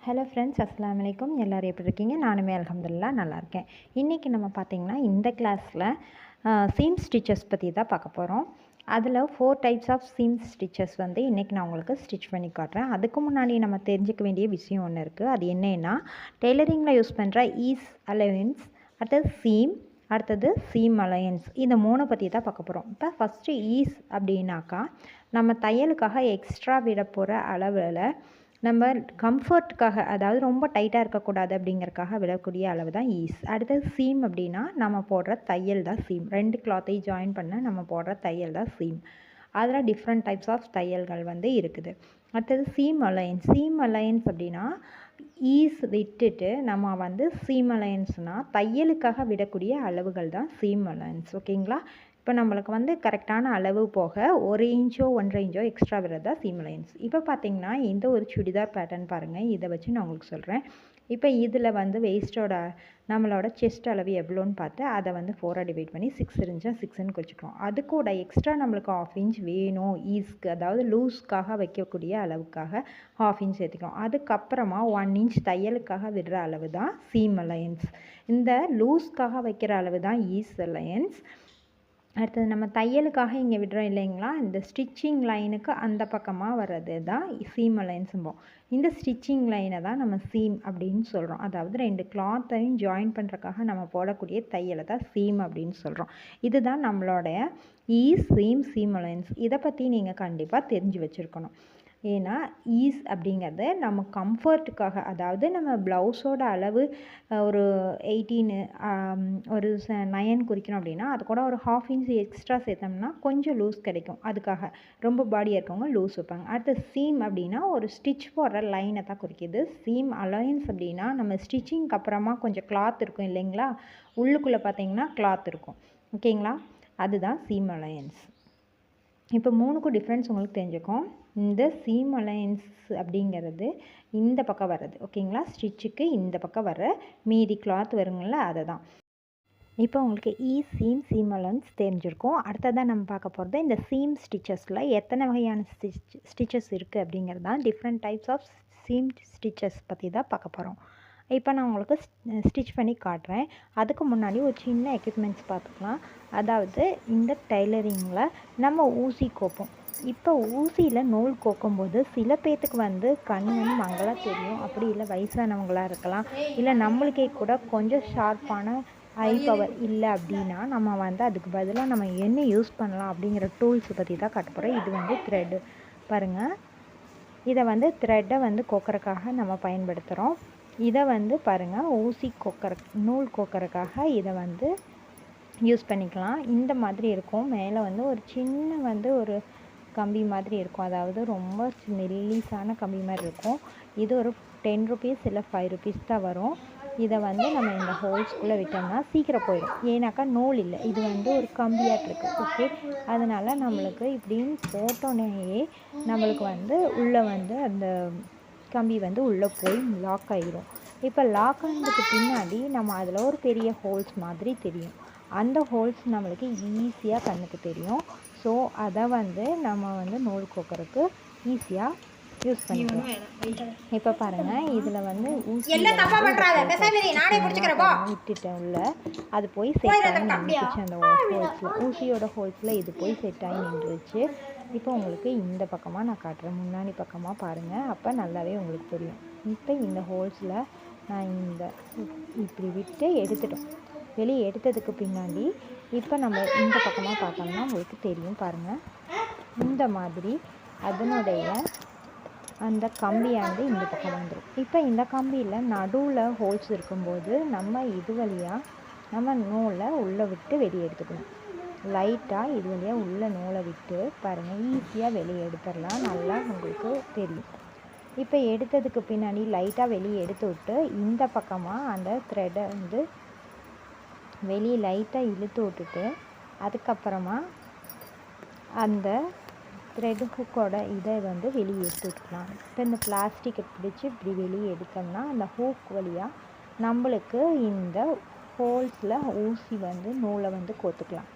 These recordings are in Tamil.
ஹலோ ஃப்ரெண்ட்ஸ், அஸ்ஸலாமு அலைக்கும். எல்லோரும் எப்படி இருக்கீங்க? நானுமே அல்ஹம்துலில்லாஹ் நல்லா இருக்கேன். இன்றைக்கி நம்ம பார்த்திங்கன்னா இந்த கிளாஸில் சீம் ஸ்டிச்சஸ் பற்றி தான் பார்க்க போகிறோம். அதில் 4 டைப்ஸ் ஆஃப் சீம் ஸ்டிச்சஸ் வந்து இன்றைக்கி நான் உங்களுக்கு ஸ்டிச் பண்ணி காட்டுறேன். அதுக்கு முன்னாடி நம்ம தெரிஞ்சுக்க வேண்டிய விஷயம் ஒன்று இருக்குது. அது என்னென்னா, டெய்லரிங்கில் யூஸ் பண்ணுற ஈஸ் அலைவன்ஸ், அடுத்தது சீம், அடுத்தது சீம் அலையன்ஸ், இந்த 3 பற்றி தான் பார்க்க போகிறோம். இப்போ ஃபஸ்ட்டு ஈஸ் அப்படின்னாக்கா, நம்ம தையலுக்காக எக்ஸ்ட்ரா விட போகிற அளவில் நம்ம கம்ஃபர்ட்டுக்காக, அதாவது ரொம்ப டைட்டாக இருக்கக்கூடாது அப்படிங்கிறக்காக விடக்கூடிய அளவு தான் ஈஸ். அடுத்தது சீம் அப்படின்னா நம்ம போடுற தையல் தான் சீம். 2 கிளாத்தையும் ஜாயின் பண்ண நம்ம போடுற தையல் தான் சீம். அதில் டிஃப்ரெண்ட் டைப்ஸ் ஆஃப் தையல்கள் வந்து இருக்குது. அடுத்தது சீம் அலையன்ஸ். சீம் அலையன்ஸ் அப்படின்னா ஈஸ் விட்டுட்டு நம்ம வந்து சீம் அலையன்ஸ்னால் தையலுக்காக விடக்கூடிய அளவுகள் தான் சீம் அலையன்ஸ். ஓகேங்களா? இப்போ நம்மளுக்கு வந்து கரெக்டான அளவு போக 1 இன்ச்சோ 1.5 இன்ச்சோ எக்ஸ்ட்ரா விடுறது தான் சீம் அலையன்ஸ். இப்போ பார்த்தீங்கன்னா இந்த ஒரு சுடிதார் பேட்டர்ன் பாருங்கள். இதை வச்சு நான் உங்களுக்கு சொல்கிறேன். இப்போ இதில் வந்து வெயிஸ்ட்டோட நம்மளோட செஸ்ட் அளவு எவ்வளோன்னு பார்த்து அதை வந்து 4ஆக டிவைட் பண்ணி 6 இருந்துச்சா 6ன்னு குறிச்சிக்கிறோம். அது கூட எக்ஸ்ட்ரா நம்மளுக்கு 1/2 இன்ச் வேணும் ஈஸ்க்கு, அதாவது லூஸ்க்காக வைக்கக்கூடிய அளவுக்காக 1/2 இன்ச் சேர்த்துக்கிறோம். அதுக்கப்புறமா 1 இன்ச் தையலுக்காக விடுற அளவு தான் சீம் அலையன்ஸ். இந்த லூஸ்க்காக வைக்கிற அளவு தான் ஈஸ் அலையன்ஸ். அடுத்தது நம்ம தையலுக்காக இங்கே விடுறோம் இல்லைங்களா, இந்த ஸ்டிச்சிங் லைனுக்கு அந்த பக்கமாக வர்றது தான் சீம் அலைன்ஸும்போம். இந்த ஸ்டிச்சிங் லைனை தான் நம்ம சீம் அப்படின்னு சொல்கிறோம். அதாவது 2 கிளாத்தையும் ஜாயின் பண்ணுறக்காக நம்ம போடக்கூடிய தையலை தான் சீம் அப்படின்னு சொல்கிறோம். இதுதான் நம்மளோட ஈஸ், சீம், சீம் அலைன்ஸ். இதை பற்றி நீங்கள் கண்டிப்பாக தெரிஞ்சு வச்சுருக்கணும். ஏன்னா ஈஸ் அப்படிங்கிறது நம்ம கம்ஃபர்ட்டுக்காக, அதாவது நம்ம ப்ளவுஸோட அளவு ஒரு 18 ஒரு 9 குறிக்கணும் அப்படின்னா அது கூட ஒரு 1/2 இன்ச் எக்ஸ்ட்ரா சேர்த்தோம்னா கொஞ்சம் லூஸ் கிடைக்கும். அதுக்காக ரொம்ப பாடியாக இருக்கவங்க லூஸ் வைப்பாங்க. அடுத்து சீம் அப்படின்னா ஒரு ஸ்டிச் போடுற லைனை தான் குறிக்கிது. சீம் அலையன்ஸ் அப்படின்னா நம்ம ஸ்டிச்சிங்க்கு அப்புறமா கொஞ்சம் கிளாத் இருக்கும் இல்லைங்களா, உள்ளுக்குள்ளே பார்த்தீங்கன்னா கிளாத் இருக்கும். ஓகேங்களா? அதுதான் சீம் அலையன்ஸ். இப்போ 3க்கும் டிஃப்ரென்ஸ் உங்களுக்கு தெரிஞ்சுக்கும். இந்த சீம் அலையன்ஸ் அப்படிங்கிறது இந்த பக்கம் வர்றது. ஓகேங்களா? ஸ்டிச்சுக்கு இந்த பக்கம் வர மீதி கிளாத் வருங்கள, அதை தான். இப்போ உங்களுக்கு சீம், சீம் அலையன்ஸ் தெரிஞ்சிருக்கும். அடுத்ததான் நம்ம பார்க்க போகிறது இந்த சீம் ஸ்டிச்சஸில் எத்தனை வகையான ஸ்டிச்சஸ் இருக்குது அப்படிங்கிறது தான். Different types of seam stitches பற்றி தான் பார்க்க போகிறோம். இப்போ நான் உங்களுக்கு ஸ்டிச் பண்ணி காட்டுறேன். அதுக்கு முன்னாடி ஒரு சின்ன எக்யூப்மெண்ட்ஸ் பார்த்துக்கலாம். அதாவது இந்த டெய்லரிங்கில் நம்ம ஊசி கோப்போம். இப்போ ஊசியில் நூல் கோக்கும்போது சில பேர்த்துக்கு வந்து கண் வந்து மங்களாக தெரியும். அப்படி இல்லை வயசானவங்களாக இருக்கலாம், இல்லை நம்மளுக்கே கூட கொஞ்சம் ஷார்ப்பான ஐ பவர் இல்லை அப்படின்னா நம்ம வந்து அதுக்கு பதிலாக நம்ம என்ன யூஸ் பண்ணலாம் அப்படிங்கிற டூல்ஸ் பற்றி தான் காட்ட போகிறோம். இது வந்து த்ரெட்டு பாருங்கள். இதை வந்து த்ரெட்டை வந்து கோக்கறக்காக நம்ம பயன்படுத்துகிறோம். இதை வந்து பாருங்கள், ஊசி நூல் கோக்கறக்காக இதை வந்து யூஸ் பண்ணிக்கலாம். இந்த மாதிரி இருக்கும். மேலே வந்து ஒரு சின்ன வந்து ஒரு கம்பி மாதிரி இருக்கும், அதாவது ரொம்ப மெல்லிசான கம்பி மாதிரி இருக்கும். இது ஒரு 10 ருபீஸ் இல்லை 5 ருபீஸ் தான் வரும். இதை வந்து நம்ம இந்த ஹோல்ஸ்குள்ளே விட்டோம்னா சீக்கிரம் போயிடும். ஏன்னாக்கா நூல் இல்லை, இது வந்து ஒரு கம்பியாட்டு இருக்குது. ஓகே, அதனால் நம்மளுக்கு இப்படின்னு போட்டோன்னே நம்மளுக்கு வந்து உள்ளே வந்து அந்த கம்பி வந்து உள்ளே போய் லாக் ஆகிடும். இப்போ லாக் ஆனதுக்கு பின்னாடி நம்ம அதில் ஒரு பெரிய ஹோல்ஸ் மாதிரி தெரியும். அந்த ஹோல்ஸ் நம்மளுக்கு ஈஸியாக கண்ணுக்கு தெரியும். ஸோ அதை வந்து நம்ம வந்து நூல் கோக்கறதுக்கு ஈஸியாக யூஸ் பண்ணிக்கலாம். இப்போ பாருங்கள், இதில் வந்து விட்டுட்டேன் உள்ள, அது போய் செட் ஆகி நின்றுச்சு. அந்த ஹோல்ஸில், ஊசியோட ஹோல்ஸில் இது போய் செட் ஆகி நின்றுச்சு. இப்போ உங்களுக்கு இந்த பக்கமாக நான் காட்டுறேன், முன்னாடி பக்கமாக பாருங்கள், அப்போ நல்லாவே உங்களுக்கு தெரியும். இப்போ இந்த ஹோல்ஸில் நான் இப்படி விட்டு எடுத்துட்டோம். வெளியே எடுத்ததுக்கு பின்னாடி இப்போ நம்ம இந்த பக்கமாக பார்த்தோம்னா உங்களுக்கு தெரியும் பாருங்கள். இந்த மாதிரி அதனுடைய அந்த கம்பியானது இந்த பக்கம் வந்துடும். இப்போ இந்த கம்பியில் நடுவில் ஹோல்ஸ் இருக்கும்போது நம்ம இது வழியாக நம்ம நூலை உள்ளே விட்டு வெளியே எடுத்துக்கணும். லைட்டாக இது வழியாக உள்ள நூலை விட்டு பாருங்கள், ஈஸியாக வெளியே எடுத்துடலாம். நல்லா உங்களுக்கு தெரியும். இப்போ எடுத்ததுக்கு பின்னாடி லைட்டாக வெளியே எடுத்து விட்டு இந்த பக்கமாக அந்த த்ரெட்டை வந்து வெளியே லைட்டாக இழுத்து விட்டுட்டு அதுக்கப்புறமா அந்த த்ரெட் ஹூக்கோட இதை வந்து வெளியே எடுத்து விட்டுக்கலாம். இப்போ இந்த பிளாஸ்டிக்கை பிடிச்சி இப்படி வெளியே எடுத்தோம்னா அந்த ஹூக் வழியாக நம்மளுக்கு இந்த ஹோல்ஸில் ஊசி வந்து நூலை வந்து கோத்துக்கலாம்.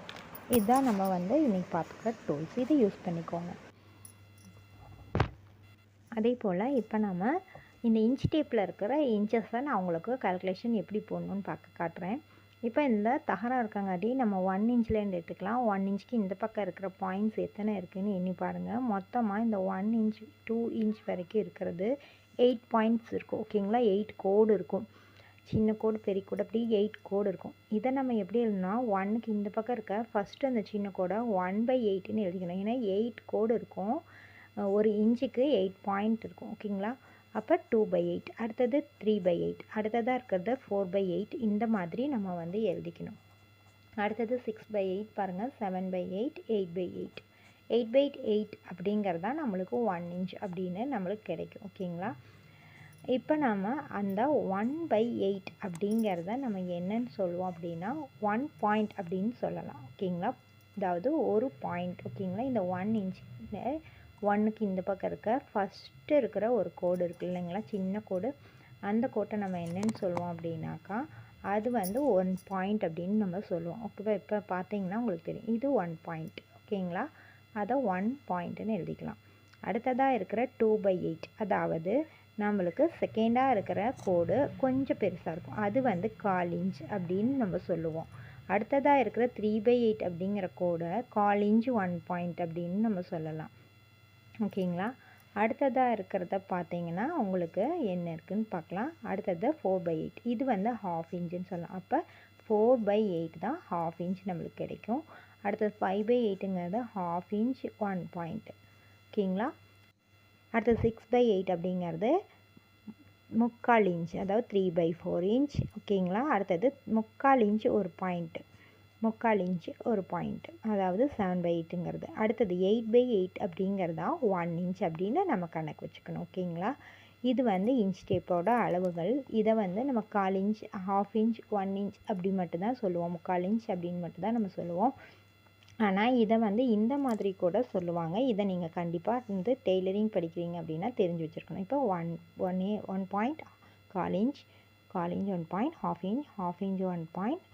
இதுதான் நம்ம வந்து இன்றைக்கி பார்த்துக்கிற டூல்ஸ். இதை யூஸ் பண்ணிக்கோங்க. அதே போல் இப்போ நம்ம இந்த இன்ச் டேப்பில் இருக்கிற இன்ச்சஸை நான் உங்களுக்கு கால்குலேஷன் எப்படி போடணும்னு காட்டுறேன். இப்போ இந்த தகரம் இருக்கங்காட்டி நம்ம 1 இன்ச்லேருந்து எடுத்துக்கலாம். 1 இன்ச்சுக்கு இந்த பக்கம் இருக்கிற பாயிண்ட்ஸ் எத்தனை இருக்குதுன்னு எண்ணி பாருங்கள். மொத்தமாக இந்த 1 இன்ச் 2 இன்ச் வரைக்கும் இருக்கிறது 8 பாயிண்ட்ஸ் இருக்கும். ஓகேங்களா, 8 கோடு இருக்கும். சின்ன கோடு பெரிய கோடு அப்படி 8 கோடு இருக்கும். இதை நம்ம எப்படி எழுதணும்னா 1க்கு இந்த பக்கம் இருக்க ஃபஸ்ட்டு அந்த சின்ன கோடை 1/8ன்னு எழுதிக்கணும். ஏன்னா 8 கோடு இருக்கும். ஒரு இன்ச்சுக்கு 8 பாயிண்ட் இருக்கும். ஓகேங்களா, அப்போ 2/8, அடுத்தது 3/8, அடுத்ததாக இருக்கிறது 4/8. இந்த மாதிரி நம்ம வந்து எழுதிக்கணும். அடுத்தது 6/8 பாருங்கள், 7/8, 8/8. 8/8 அப்படிங்கிறது தான் நம்மளுக்கு 1 இன்ச் அப்படின்னு நம்மளுக்கு கிடைக்கும். ஓகேங்களா, இப்போ நம்ம அந்த 1/8 அப்படிங்கிறத நம்ம என்னன்னு சொல்லுவோம் அப்படின்னா 1 பாயிண்ட் அப்படின்னு சொல்லலாம். ஓகேங்களா, அதாவது ஒரு பாயிண்ட். ஓகேங்களா, இந்த 1 இன்ச்சில் 1க்கு இந்த பக்கம் இருக்க ஃபஸ்ட்டு இருக்கிற ஒரு கோடு இருக்குது இல்லைங்களா, சின்ன கோடு. அந்த கோட்டை நம்ம என்னன்னு சொல்லுவோம் அப்படின்னாக்கா அது வந்து 1 பாயிண்ட் அப்படின்னு நம்ம சொல்லுவோம். ஓகேவா, இப்போ பார்த்தீங்கன்னா உங்களுக்கு தெரியும் இது 1 பாயிண்ட். ஓகேங்களா, அதை 1 பாயிண்ட்டுன்னு எழுதிக்கலாம். அடுத்ததாக இருக்கிற 2/8, அதாவது நம்மளுக்கு செகண்டாக இருக்கிற கோடு கொஞ்சம் பெருசாக இருக்கும். அது வந்து 1/4 இன்ச் அப்படின்னு நம்ம சொல்லுவோம். அடுத்ததாக இருக்கிற 3/8 அப்படிங்கிற கோடை 1/4 இன்ச் 1 பாயிண்ட் அப்படின்னு நம்ம சொல்லலாம். ஓகேங்களா, அடுத்ததாக இருக்கிறத பார்த்தீங்கன்னா உங்களுக்கு என்ன இருக்குதுன்னு பார்க்கலாம். அடுத்தது 4/8, இது வந்து 1/2 இன்ச்சுன்னு சொல்லலாம். அப்போ 4/8 தான் 1/2 இன்ச் நம்மளுக்கு கிடைக்கும். அடுத்தது 5/8ங்கிறது 1/2 இன்ச் 1 பாயிண்ட். ஓகேங்களா, அடுத்தது 6/8 அப்படிங்கிறது 3/4 இன்ச், அதாவது 3/4 இன்ச். ஓகேங்களா, அடுத்தது 3/4 இன்ச் ஒரு பாயிண்ட்டு, 3/4 இன்ச்சு ஒரு பாயிண்ட், அதாவது 7/8ங்கிறது. அடுத்தது 8/8 அப்படிங்கிறது தான் 1 இன்ச் அப்படின்னு நம்ம கணக்கு வச்சுக்கணும். ஓகேங்களா, இது வந்து இன்ச் டேப்போட அளவுகள். இதை வந்து நம்ம 1/4 இன்ச், 1/2 இன்ச், 1 இன்ச் அப்படி மட்டும்தான் சொல்லுவோம். 3/4 இன்ச் அப்படின்னு மட்டும்தான் நம்ம சொல்லுவோம். ஆனால் இதை வந்து இந்த மாதிரி கூட சொல்லுவாங்க. இதை நீங்கள் கண்டிப்பாக வந்து டெய்லரிங் படிக்கிறீங்க அப்படின்னா தெரிஞ்சு வச்சுருக்கணும். இப்போ 1 point, 1/4 inch, 1/4 inch 1 point, 1/2 inch, 1/2 inch 1 point,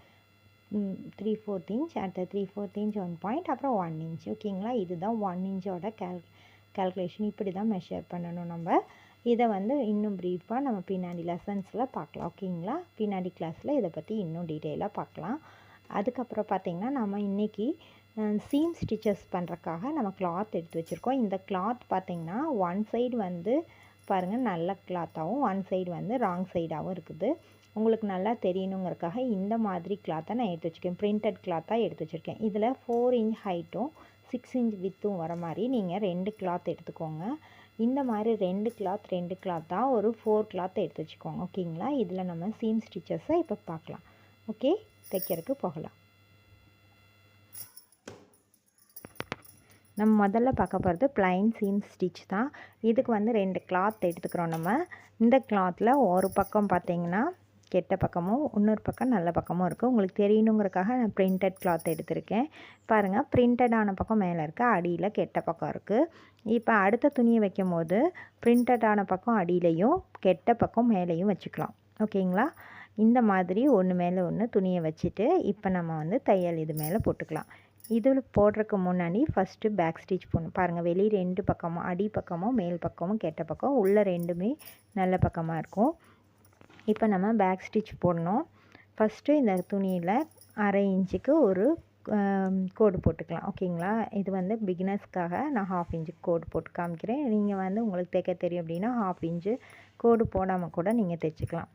3/4 inch, அடுத்த 3/4 இன்ச் 1 பாயிண்ட், அப்புறம் 1 இன்ச். ஓகேங்களா, இதுதான் 1 இன்ச்சோட கால்குலேஷன். இப்படி தான் மெஷர் பண்ணணும் நம்ம. இதை வந்து இன்னும் ப்ரீஃபாக நம்ம பின்னாடி லெசன்ஸில் பார்க்கலாம். ஓகேங்களா, பின்னாடி கிளாஸில் இதை பற்றி இன்னும் டீட்டெயிலாக பார்க்கலாம். அதுக்கப்புறம் பார்த்திங்கன்னா நம்ம இன்றைக்கி சீம் ஸ்டிச்சஸ் பண்ணுறக்காக நம்ம கிளாத் எடுத்து வச்சுருக்கோம். இந்த கிளாத் பார்த்திங்கன்னா 1 சைடு வந்து பாருங்கள் நல்ல கிளாத்தாகவும் 1 சைடு வந்து ராங் சைடாகவும் இருக்குது. உங்களுக்கு நல்லா தெரியணுங்கிறக்காக இந்த மாதிரி கிளாத்தை நான் எடுத்து வச்சுருக்கேன். பிரிண்டட் கிளாத்தாக எடுத்து வச்சுருக்கேன். இதில் 4 இன்ச் ஹைட்டும் 6 இன்ச் வித்தும் வர மாதிரி நீங்கள் 2 கிளாத் எடுத்துக்கோங்க. இந்த மாதிரி 2 கிளாத்தாக ஒரு 4 கிளாத் எடுத்து வச்சுக்கோங்க. ஓகேங்களா, இதில் நம்ம சீம் ஸ்டிச்சஸை இப்போ பார்க்கலாம். ஓகே, தைக்கிறதுக்கு போகலாம். நம்ம முதல்ல பார்க்க போகிறது ப்ளைன் சீம் ஸ்டிச் தான். இதுக்கு வந்து 2 கிளாத் எடுத்துக்கிறோம் நம்ம. இந்த கிளாத்தில் ஒரு பக்கம் பார்த்திங்கன்னா கெட்ட பக்கமும் இன்னொரு பக்கம் நல்ல பக்கமும் இருக்குது. உங்களுக்கு தெரியணுங்கிறக்காக நான் பிரிண்டட் கிளாத் எடுத்திருக்கேன். பாருங்கள், பிரிண்டடான பக்கம் மேலே இருக்குது, அடியில் கெட்ட பக்கம் இருக்குது. இப்போ அடுத்த துணியை வைக்கும் போது பிரிண்டடான பக்கம் அடியிலையும் கெட்ட பக்கம் மேலேயும் வச்சுக்கலாம். ஓகேங்களா, இந்த மாதிரி ஒன்று மேலே ஒன்று துணியை வச்சுட்டு இப்போ நம்ம வந்து தையல் இது மேலே போட்டுக்கலாம். இதில் போடுறதுக்கு முன்னாடி ஃபஸ்ட்டு பேக் ஸ்டிச் போடணும். பாருங்கள், வெளியே 2 பக்கமும் அடி பக்கமும் மேல் பக்கமும் கெட்ட பக்கம், உள்ள 2மே நல்ல பக்கமாக இருக்கும். இப்போ நம்ம பேக் ஸ்டிச் போடணும். ஃபஸ்ட்டு இந்த துணியில் 1/2 இன்ச்சுக்கு ஒரு கோடு போட்டுக்கலாம். ஓகேங்களா, இது வந்து பிகினர்ஸ்க்காக நான் 1/2 இன்ச்சுக்கு கோடு போட்டு காமிக்கிறேன். நீங்கள் வந்து உங்களுக்கு தைக்க தெரியும் அப்படின்னா 1/2 இன்ச்சு கோடு போடாமல் கூட நீங்கள் தைச்சிக்கலாம்.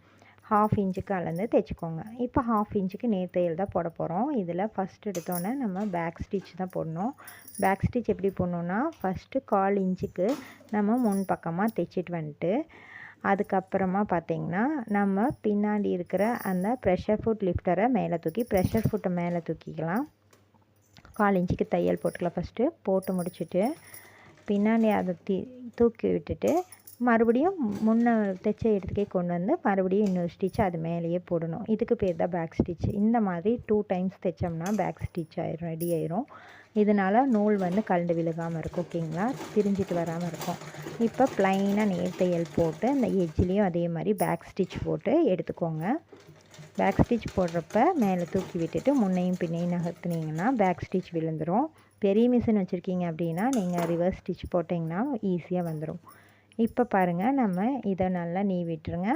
1/2 இன்ச்சுக்கு அளந்து தைச்சிக்கோங்க. இப்போ 1/2 இன்ச்சுக்கு நேர் தையல் தான் போட போகிறோம். இதில் ஃபஸ்ட் எடுத்தோன்னே நம்ம பேக் ஸ்டிச் தான் போடணும். பேக் ஸ்டிச் எப்படி போடணுன்னா ஃபஸ்ட்டு 1/4 இன்ச்சுக்கு நம்ம முன் பக்கமாக தைச்சிட்டு வந்துட்டு அதுக்கப்புறமா பார்த்திங்கன்னா நம்ம பின்னாடி இருக்கிற அந்த ப்ரெஷர் ஃபுட் லிஃப்டரை மேலே தூக்கி ப்ரெஷர் ஃபுட்டை மேலே தூக்கிக்கலாம். 1/4 இன்ச்சுக்கு தையல் போட்டுக்கலாம். ஃபஸ்ட்டு போட்டு முடிச்சுட்டு பின்னாடி அதை தூக்கி விட்டுட்டு மறுபடியும் முன்ன தைச்ச இடத்துக்கே கொண்டு வந்து மறுபடியும் இன்னொரு ஸ்டிச் அது மேலேயே போடணும். இதுக்கு பேர் தான் பேக் ஸ்டிச். இந்த மாதிரி 2 டைம்ஸ் தைச்சோம்னா பேக் ஸ்டிச் ஆயிரும், ரெடி ஆயிரும். இதனால் நூல் வந்து கழண்டு விழுகாமல் இருக்கும். ஓகேங்களா, பிரிஞ்சிட்டு வராமல் இருக்கும். இப்போ ப்ளைனாக நேர் தையல் போட்டு அந்த எட்ஜ்லேயும் அதே மாதிரி பேக் ஸ்டிச் போட்டு எடுத்துக்கோங்க. பேக் ஸ்டிச் போடுறப்ப மேலே தூக்கி விட்டுட்டு முன்னையும் பின்னையும் நகர்த்துனீங்கன்னா பேக் ஸ்டிச் விழுந்துடும். பெரிய மிஷின் வச்சுருக்கீங்க அப்படின்னா நீங்கள் ரிவர்ஸ் ஸ்டிச் போட்டிங்கன்னா ஈஸியாக வந்துடும். இப்போ பாருங்கள், நம்ம இதை நல்லா நீவிட்டுருங்க.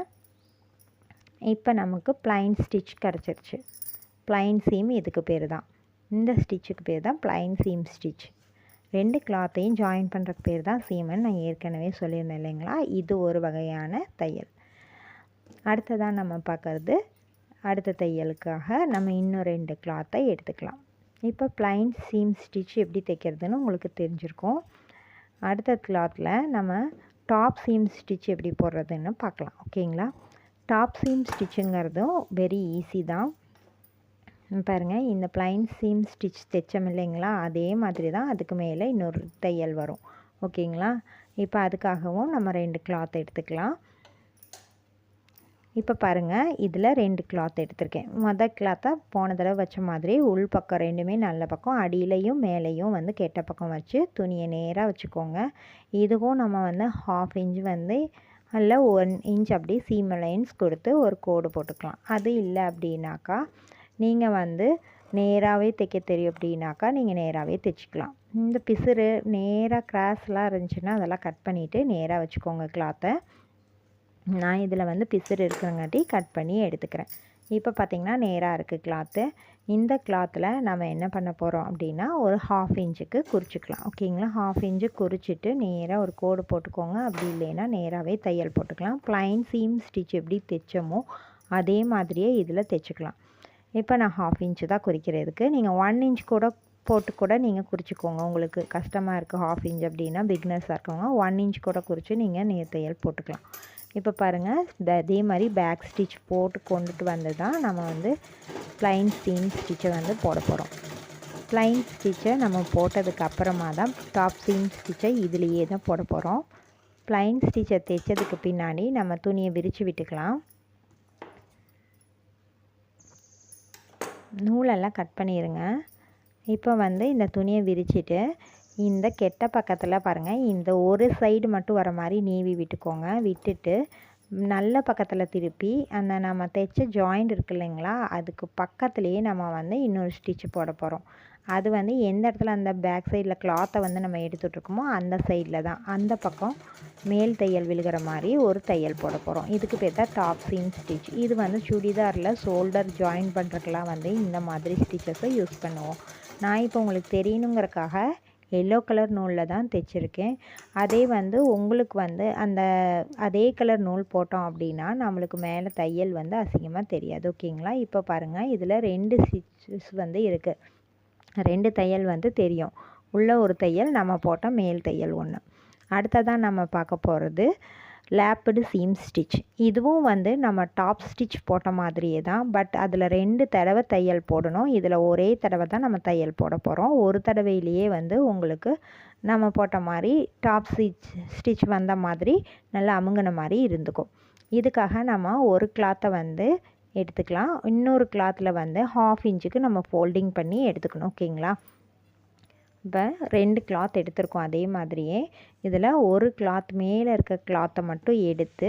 இப்போ நமக்கு ப்ளைன் ஸ்டிச் கிடச்சிருச்சு. ப்ளைன் சீம் இதுக்கு பேர் தான். இந்த ஸ்டிச்சுக்கு பேர் தான் ப்ளைன் சீம் ஸ்டிச். 2 கிளாத்தையும் ஜாயின் பண்ணுறக்கு பேர் தான் சீம்னு நான் ஏற்கனவே சொல்லியிருந்தேன் இல்லைங்களா. இது ஒரு வகையான தையல். அடுத்ததான் நம்ம பார்க்குறது, அடுத்த தையலுக்காக நம்ம இன்னும் 2 கிளாத்தை எடுத்துக்கலாம். இப்போ ப்ளைன் சீம் ஸ்டிச் எப்படி தைக்கிறதுன்னு உங்களுக்கு தெரிஞ்சிருக்கும். அடுத்த கிளாத்தில் நம்ம டாப் சீம் ஸ்டிச் எப்படி போடுறதுன்னு பார்க்கலாம். ஓகேங்களா. டாப் சீம் ஸ்டிச்சுங்கிறதும் வெரி ஈஸி தான். பாருங்கள், இந்த ப்ளைன் சீம் ஸ்டிச் தைச்சோம் இல்லைங்களா, அதே மாதிரி தான் அதுக்கு மேலே இன்னொரு தையல் வரும். ஓகேங்களா. இப்போ அதுக்காகவும் நம்ம 2 கிளாத் எடுத்துக்கலாம். இப்போ பாருங்கள், இதில் 2 கிளாத் எடுத்திருக்கேன். மொதல் கிளாத்தை போன தடவை வச்ச மாதிரி உள் பக்கம் ரெண்டுமே நல்ல பக்கம், அடியிலையும் மேலேயும் வந்து கெட்ட பக்கம் வச்சு துணியை நேராக வச்சுக்கோங்க. இதுவும் நம்ம வந்து 1/2 இன்ச் வந்து இல்லை 1 இன்ச் அப்படி சீம் லைன்ஸ் கொடுத்து ஒரு கோடு போட்டுக்கலாம். அது இல்லை அப்படின்னாக்கா நீங்கள் வந்து நேராகவே தைக்க தெரியும் அப்படின்னாக்கா நீங்கள் நேராகவே தைச்சிக்கலாம். இந்த பிசுறு நேராக கிராஸ்லாம் இருந்துச்சுன்னா அதெல்லாம் கட் பண்ணிவிட்டு நேராக வச்சுக்கோங்க கிளாத்தை. நான் இதில் வந்து பிசுறு இருக்கிறங்காட்டி கட் பண்ணி எடுத்துக்கிறேன். இப்போ பார்த்திங்கன்னா நேராக இருக்குது கிளாத்து. இந்த கிளாத்தில் நம்ம என்ன பண்ண போகிறோம் அப்படின்னா ஒரு 1/2 இன்ச்சுக்கு குறிச்சிக்கலாம். ஓகேங்களா. 1/2 இன்ச்சு குறிச்சிட்டு நேராக ஒரு கோடு போட்டுக்கோங்க. அப்படி இல்லைன்னா நேராகவே தையல் போட்டுக்கலாம். ப்ளைன் சீம் ஸ்டிச் எப்படி தைச்சோமோ அதே மாதிரியே இதில் தைச்சிக்கலாம். இப்போ நான் 1/2 இன்ச்சு தான் குறிக்கிறதுக்கு, நீங்கள் 1 இன்ச் போட்டு கூட நீங்கள் குறிச்சிக்கோங்க. உங்களுக்கு கஷ்டமாக இருக்குது 1/2 இன்ச் அப்படின்னா, பிக்னஸாக இருக்கவங்க 1 இன்ச் கூட குறித்து நீங்கள் தையல் போட்டுக்கலாம். இப்போ பாருங்கள், அதே மாதிரி பேக் ஸ்டிச் போட்டு கொண்டுட்டு வந்து தான் நம்ம வந்து ப்ளைன் சீம் ஸ்டிச்சை வந்து போட போகிறோம். ப்ளைன் ஸ்டிச்சை நம்ம போட்டதுக்கு அப்புறமா தான் டாப் சீம் ஸ்டிச்சை இதுலேயே தான் போட போகிறோம். ப்ளைன் ஸ்டிச்சை தைச்சதுக்கு பின்னாடி நம்ம துணியை விரித்து விட்டுக்கலாம். நூலெல்லாம் கட் பண்ணிடுங்க. இப்போ வந்து இந்த துணியை விரிச்சிட்டு இந்த கெட்ட பக்கத்தில் பாருங்கள், இந்த ஒரு சைடு மட்டும் வர மாதிரி நீவி விட்டுக்கோங்க. விட்டுட்டு நல்ல பக்கத்தில் திருப்பி அந்த நம்ம தைச்ச ஜாயிண்ட் இருக்குது இல்லைங்களா, அதுக்கு பக்கத்துலேயே நம்ம வந்து இன்னொரு ஸ்டிச் போட போகிறோம். அது வந்து எந்த இடத்துல அந்த பேக் சைடில் கிளாத்தை வந்து நம்ம எடுத்துகிட்ருக்கோமோ அந்த சைடில் தான், அந்த பக்கம் மேல் தையல் விழுகிற மாதிரி ஒரு தையல் போட போகிறோம். இதுக்கு பேர் தான் டாப் சீம் ஸ்டிச். இது வந்து சுடிதாரில் ஷோல்டர் ஜாயின் பண்ணுறதுக்கெலாம் வந்து இந்த மாதிரி ஸ்டிச்சஸை யூஸ் பண்ணுவோம். நான் இப்போ உங்களுக்கு தெரியணுங்கிறக்காக எல்லோ கலர் நூலில் தான் தைச்சிருக்கேன். அதே வந்து உங்களுக்கு வந்து அந்த அதே கலர் நூல் போட்டோம் அப்படின்னா நம்மளுக்கு மேலே தையல் வந்து அசிங்கமாக தெரியாது. ஓகேங்களா. இப்போ பாருங்கள், இதில் 2 ஸ்டிச்சஸ் வந்து இருக்குது. 2 தையல் வந்து தெரியும். உள்ள ஒரு தையல், நம்ம போட்ட மேல் தையல் ஒன்று. அடுத்ததான் நம்ம பார்க்க போகிறது லேப்டு சீம் ஸ்டிச். இதுவும் வந்து நம்ம டாப் ஸ்டிச் போட்ட மாதிரியே தான், பட் அதில் 2 தடவை தையல் போடணும். இதில் ஒரே தடவை தான் நம்ம தையல் போட போகிறோம். ஒரு தடவையிலேயே வந்து உங்களுக்கு நம்ம போட்ட மாதிரி டாப் ஸ்டிச் வந்த மாதிரி நல்லா அமுங்கின மாதிரி இருந்துக்கும். இதுக்காக நம்ம ஒரு கிளாத்தை வந்து எடுத்துக்கலாம். இன்னொரு கிளாத்தில் வந்து 1/2 இன்ச்சுக்கு நம்ம ஃபோல்டிங் பண்ணி எடுத்துக்கணும். ஓகேங்களா. இப்போ 2 கிளாத் எடுத்திருக்கோம். அதே மாதிரியே இதில் ஒரு கிளாத் மேலே இருக்க கிளாத்தை மட்டும் எடுத்து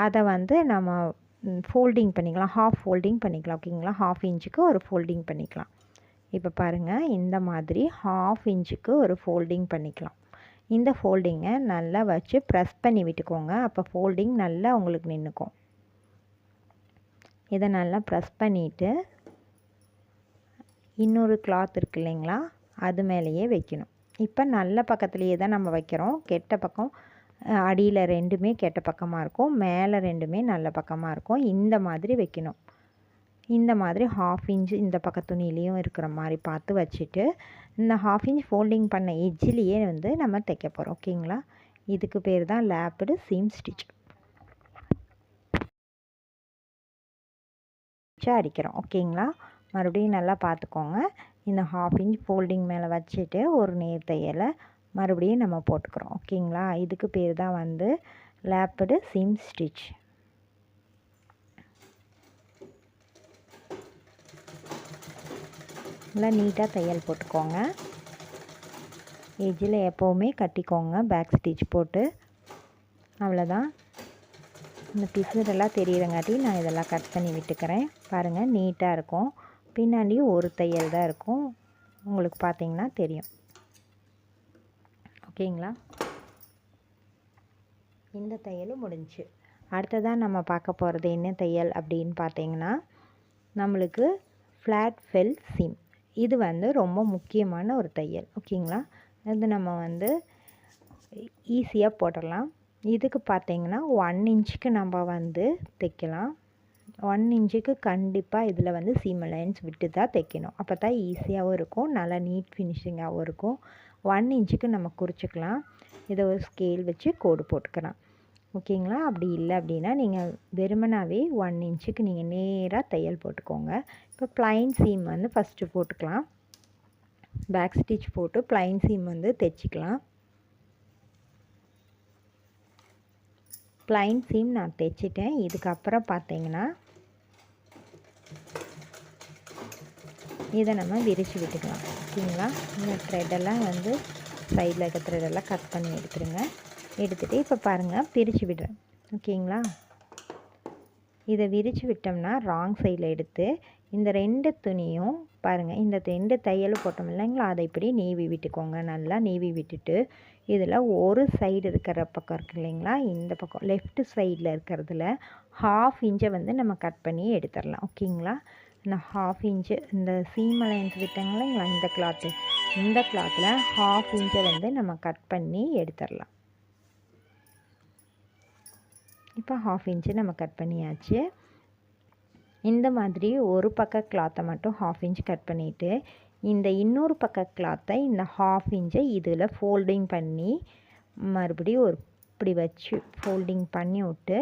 அதை வந்து நம்ம ஃபோல்டிங் பண்ணிக்கலாம். ஹாஃப் ஃபோல்டிங் பண்ணிக்கலாம். ஓகேங்களா. 1/2 இன்ச்சுக்கு ஒரு ஃபோல்டிங் பண்ணிக்கலாம். இப்போ பாருங்கள், இந்த மாதிரி 1/2 இன்ச்சுக்கு ஒரு ஃபோல்டிங் பண்ணிக்கலாம். இந்த ஃபோல்டிங்கை நல்லா வச்சு ப்ரெஸ் பண்ணி விட்டுக்கோங்க. அப்போ ஃபோல்டிங் நல்லா உங்களுக்கு நின்றுக்கும். இதை நல்லா ப்ரெஸ் பண்ணிவிட்டு இன்னொரு கிளாத் இருக்குது இல்லைங்களா, அது மேலேயே வைக்கணும். இப்போ நல்ல பக்கத்துலேயே தான் நம்ம வைக்கிறோம். கெட்ட பக்கம் அடியில் 2மே கெட்ட பக்கமாக இருக்கும், மேலே 2மே நல்ல பக்கமாக இருக்கும். இந்த மாதிரி வைக்கணும். இந்த மாதிரி 1/2 இன்ச் இந்த பக்க துணியிலையும் இருக்கிற மாதிரி பார்த்து வச்சுட்டு இந்த 1/2 இன்ச் ஃபோல்டிங் பண்ண எட்ஜிலேயே வந்து நம்ம தைக்க போகிறோம். ஓகேங்களா. இதுக்கு பேர் தான் லேப்டு சீம் ஸ்டிச். அடிக்கிறோம். ஓகேங்களா. மறுபடியும் நல்லா பார்த்துக்கோங்க. இந்த 1/2 இன்ச் ஃபோல்டிங் மேலே வச்சுட்டு ஒரு நேர் தையலை மறுபடியும் நம்ம போட்டுக்கிறோம். ஓகேங்களா. இதுக்கு பேர் தான் வந்து லேப்டு சீம் ஸ்டிச். நல்லா நீட்டாக தையல் போட்டுக்கோங்க. எட்ஜில் எப்போவுமே கட்டிக்கோங்க பேக் ஸ்டிச் போட்டு. அவ்வளோதான். இந்த பிசுறெல்லாம் தெரியிறங்காட்டி நான் இதெல்லாம் கட் பண்ணி விட்டுக்கிறேன். பாருங்கள், நீட்டாக இருக்கும். பின்னாடியும் ஒரு தையல் தான் இருக்கும், உங்களுக்கு பார்த்தீங்கன்னா தெரியும். ஓகேங்களா. இந்த தையலும் முடிஞ்சுச்சு. அடுத்ததாக நம்ம பார்க்க போகிறது என்ன தையல் அப்படின்னு பார்த்தீங்கன்னா, நம்மளுக்கு ஃப்ளாட் ஃபெல் சீம். இது வந்து ரொம்ப முக்கியமான ஒரு தையல். ஓகேங்களா? இது நம்ம வந்து ஈஸியாக போடலாம். இதுக்கு பார்த்தீங்கன்னா 1 இன்ச்சுக்கு நம்ம வந்து தைக்கலாம். 1 இன்ச்சுக்கு கண்டிப்பாக இதில் வந்து சீம் அலைன்ஸ் விட்டு தான் தைக்கணும். அப்போ தான் ஈஸியாகவும் இருக்கும், நல்லா நீட் ஃபினிஷிங்காகவும் இருக்கும். 1 இன்ச்சுக்கு நம்ம குறிச்சிக்கலாம். இதை ஒரு ஸ்கேல் வச்சு கோடு போட்டுக்கலாம். ஓகேங்களா? அப்படி இல்லை அப்படின்னா நீங்கள் வெறுமனாவே 1 இன்ச்சுக்கு நீங்கள் நேராக தையல் போட்டுக்கோங்க. இப்போ ப்ளைன் சீம் வந்து ஃபஸ்ட்டு போட்டுக்கலாம். பேக் ஸ்டிச் போட்டு ப்ளைன் சீம் வந்து தைச்சிக்கலாம். ப்ளைன் சீம் நான் தைச்சிட்டேன். இதுக்கப்புறம் பார்த்தீங்கன்னா இதை நம்ம விரித்து விட்டுக்கலாம். ஓகேங்களா? இந்த த்ரெட்டெல்லாம் வந்து சைடில் இருக்க த்ரெட்டெல்லாம் கட் பண்ணி எடுத்துகிட்டு இப்போ பாருங்கள் பிரித்து விடுறேன். ஓகேங்களா? இதை விரித்து விட்டோம்னா ராங் சைடில் எடுத்து இந்த 2 துணியும் பாருங்கள், இந்த 2 தையலும் போட்டோம் இல்லைங்களா, அதை இப்படி நீவி விட்டுக்கோங்க. நல்லா நீவி விட்டுட்டு இதில் ஒரு சைடு இருக்கிற பக்கம் இருக்குது இல்லைங்களா, இந்த பக்கம் லெஃப்ட் சைடில் இருக்கிறதுல 1/2 இன்ச்சை வந்து நம்ம கட் பண்ணி எடுத்துடலாம். ஓகேங்களா? இந்த 1/2 இன்ச்சு இந்த சீம் அலைன்ஸ் விட்டாங்க இல்லைங்களா, இந்த கிளாத்தில் 1/2 இன்ச்சை வந்து நம்ம கட் பண்ணி எடுத்துடலாம். இப்போ 1/2 இன்ச்சு நம்ம கட் பண்ணியாச்சு. இந்த மாதிரி ஒரு பக்க கிளாத்தை மட்டும் 1/2 இன்ச் கட் பண்ணிவிட்டு இந்த இன்னொரு பக்க கிளாத்தை இந்த 1/2 இன்ச்சை இதில் ஃபோல்டிங் பண்ணி மறுபடியும் ஒரு இப்படி வச்சு ஃபோல்டிங் பண்ணி விட்டு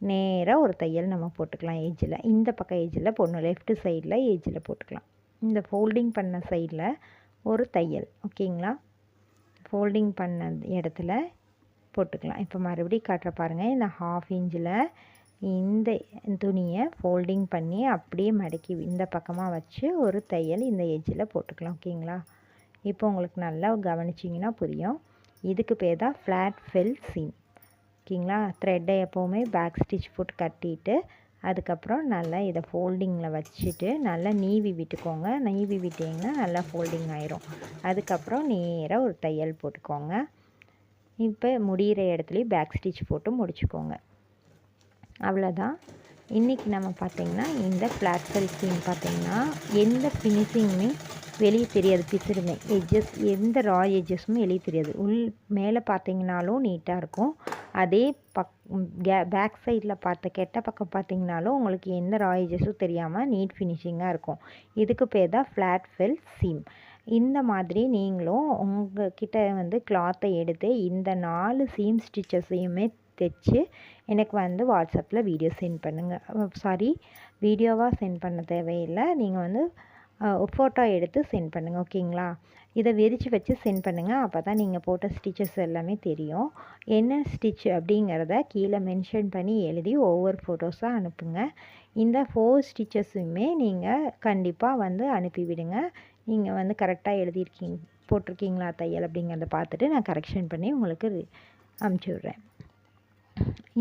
நேராக ஒரு தையல் நம்ம போட்டுக்கலாம். ஏஜில் இந்த பக்கம் ஏஜில் போடணும், லெஃப்ட் சைடில் ஏஜில் போட்டுக்கலாம். இந்த ஃபோல்டிங் பண்ண சைடில் ஒரு தையல். ஓகேங்களா? ஃபோல்டிங் பண்ண இடத்துல போட்டுக்கலாம். இப்போ மறுபடியும் காட்டுற பாருங்கள், இந்த 1/2 இன்ச்சில் இந்த துணியை ஃபோல்டிங் பண்ணி அப்படியே மடக்கி இந்த பக்கமாக வச்சு ஒரு தையல் இந்த எட்ஜில் போட்டுக்கலாம். ஓகேங்களா? இப்போ உங்களுக்கு நல்லா கவனிச்சிங்கன்னா புரியும். இதுக்கு பேர் தான் ஃப்ளாட் ஃபெல் சீம். ஓகேங்களா? த்ரெட்டை எப்போவுமே பேக் ஸ்டிச் போட்டு கட்டிட்டு அதுக்கப்புறம் நல்லா இதை ஃபோல்டிங்கில் வச்சுட்டு நல்லா நீவி விட்டுக்கோங்க. நீவி விட்டிங்கன்னா நல்லா ஃபோல்டிங் ஆயிரும். அதுக்கப்புறம் நேராக ஒரு தையல் போட்டுக்கோங்க. இப்போ முடிகிற இடத்துலையும் பேக் ஸ்டிச் போட்டு முடிச்சுக்கோங்க. அவ்வளோதான். இன்றைக்கி நம்ம பார்த்திங்கன்னா இந்த ஃப்ளாட் ஃபெல் சீம் பார்த்திங்கன்னா எந்த ஃபினிஷிங்குமே வெளியே தெரியாது. பிசுறுமே எட்ஜஸ் எந்த ரா எட்ஜஸுமே வெளியே தெரியாது. மேலே பார்த்திங்கனாலும் நீட்டாக இருக்கும். அதே பேக் சைடில் கெட்ட பக்கம் பார்த்திங்கனாலும் உங்களுக்கு எந்த ரா எட்ஜஸும் தெரியாமல் நீட் ஃபினிஷிங்காக இருக்கும். இதுக்கு பேர் தான் ஃப்ளாட் ஃபெல் சீம். இந்த மாதிரி நீங்களும் உங்கள் கிட்ட வந்து கிளாத்தை எடுத்து இந்த 4 சீம் ஸ்டிச்சஸையுமே தைச்சி எனக்கு வந்து வாட்ஸ்அப்பில் வீடியோ சென்ட் பண்ணுங்கள். வீடியோவாக சென்ட் பண்ண தேவையில்லை, நீங்கள் வந்து ஃபோட்டோ எடுத்து சென்ட் பண்ணுங்கள். ஓகேங்களா? இதை விரித்து வச்சு சென்ட் பண்ணுங்கள். அப்போ தான் நீங்கள் போட்ட ஸ்டிச்சஸ் எல்லாமே தெரியும். என்ன ஸ்டிச் அப்படிங்கிறத கீழே மென்ஷன் பண்ணி எழுதி ஒவ்வொரு ஃபோட்டோஸாக அனுப்புங்க. இந்த 4 ஸ்டிச்சஸுமே நீங்கள் கண்டிப்பாக வந்து அனுப்பிவிடுங்க. நீங்கள் வந்து கரெக்டாக போட்டிருக்கீங்களா தையல் அப்படிங்கிறத பார்த்துட்டு நான் கரெக்ஷன் பண்ணி உங்களுக்கு அனுப்பிச்சி விட்றேன்.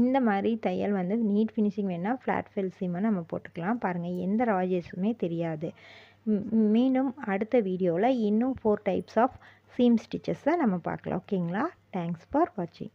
இந்த மாதிரி தையல் வந்து நீட் ஃபினிஷிங் வேணால் ஃப்ளாட் ஃபெல் சீமை நம்ம போட்டுக்கலாம். பாருங்கள், எந்த ராஜஸுமே தெரியாது. மீண்டும் அடுத்த வீடியோவில் இன்னும் 4 டைப்ஸ் ஆஃப் சீம் ஸ்டிச்சஸை நம்ம பார்க்கலாம். ஓகேங்களா? தேங்க்ஸ் ஃபார் வாட்சிங்.